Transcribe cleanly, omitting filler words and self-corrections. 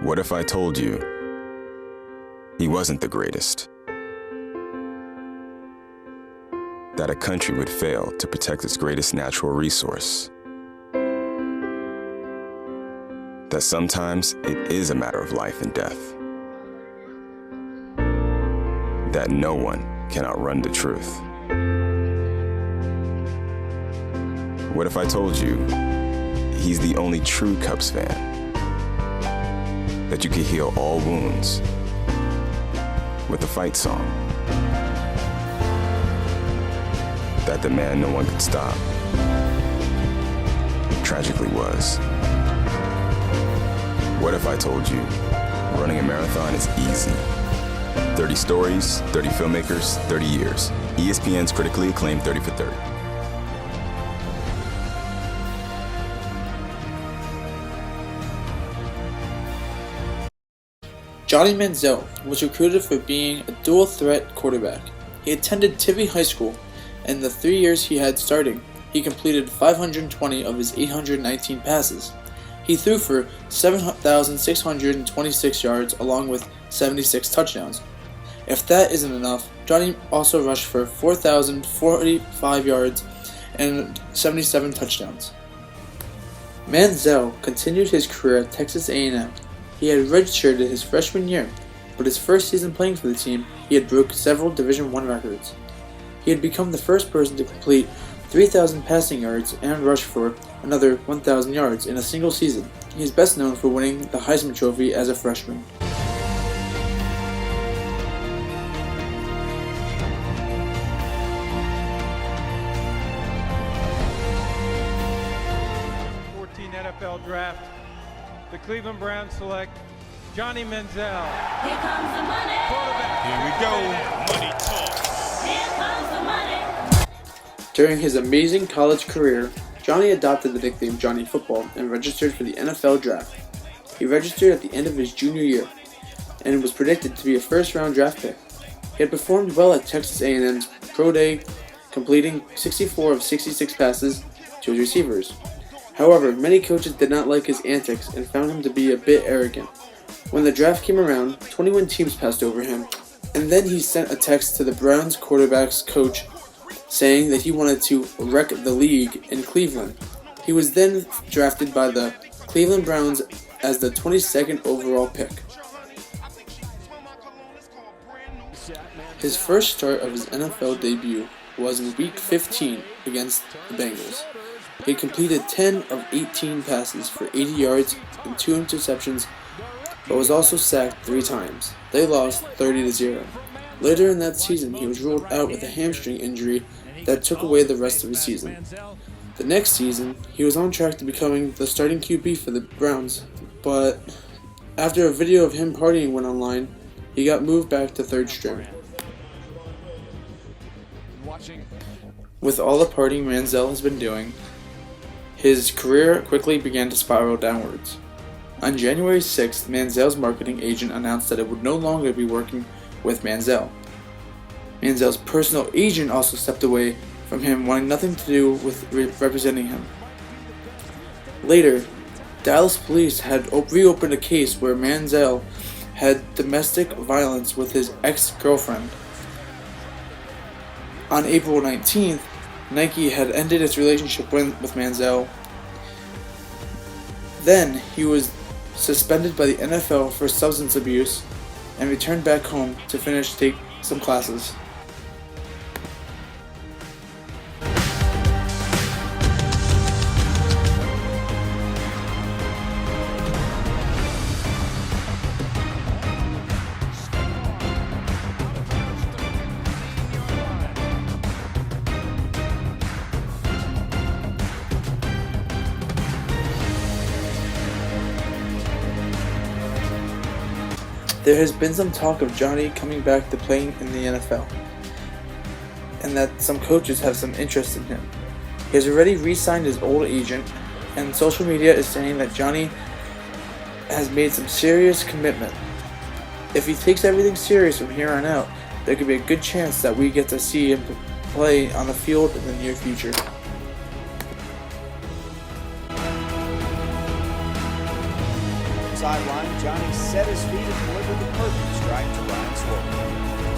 What if I told you he wasn't the greatest? That a country would fail to protect its greatest natural resource? That sometimes it is a matter of life and death? That no one can outrun the truth? What if I told you he's the only true Cubs fan? That you could heal all wounds with a fight song? That the man no one could stop tragically was? What if I told you running a marathon is easy? 30 stories, 30 filmmakers, 30 years. ESPN's critically acclaimed 30 for 30. Johnny Manziel was recruited for being a dual-threat quarterback. He attended Tivy High School, and in the 3 years he had starting, he completed 520 of his 819 passes. He threw for 7,626 yards along with 76 touchdowns. If that isn't enough, Johnny also rushed for 4,045 yards and 77 touchdowns. Manziel continued his career at Texas A&M. He had redshirted his freshman year, but his first season playing for the team, he had broke several Division I records. He had become the first person to complete 3,000 passing yards and rush for another 1,000 yards in a single season. He is best known for winning the Heisman Trophy as a freshman. NFL Draft. The Cleveland Browns select Johnny Manziel. Here comes the money. Quarterback. Here we go. Money talk. Here comes the money. During his amazing college career, Johnny adopted the nickname Johnny Football and registered for the NFL Draft. He registered at the end of his junior year and was predicted to be a first-round draft pick. He had performed well at Texas A&M's Pro Day, completing 64 of 66 passes to his receivers. However, many coaches did not like his antics and found him to be a bit arrogant. When the draft came around, 21 teams passed over him, and then he sent a text to the Browns quarterback's coach saying that he wanted to wreck the league in Cleveland. He was then drafted by the Cleveland Browns as the 22nd overall pick. His first start of his NFL debut was in Week 15 against the Bengals. He completed 10 of 18 passes for 80 yards and 2 interceptions, but was also sacked 3 times. They lost 30-0. Later in that season, he was ruled out with a hamstring injury that took away the rest of his season. The next season, he was on track to becoming the starting QB for the Browns, but after a video of him partying went online, he got moved back to third string. With all the partying Manziel has been doing, his career quickly began to spiral downwards. On January 6th, Manziel's marketing agent announced that it would no longer be working with Manziel. Manziel's personal agent also stepped away from him, wanting nothing to do with representing him. Later, Dallas police had reopened a case where Manziel had domestic violence with his ex-girlfriend. On April 19th, Nike had ended its relationship with Manziel. Then, he was suspended by the NFL for substance abuse and returned back home to take some classes. There has been some talk of Johnny coming back to playing in the NFL, and that some coaches have some interest in him. He has already re-signed his old agent, and social media is saying that Johnny has made some serious commitment. If he takes everything serious from here on out, there could be a good chance that we get to see him play on the field in the near future. sideline, Johnny set his feet and delivered the perfect strike to Ryan Swerve.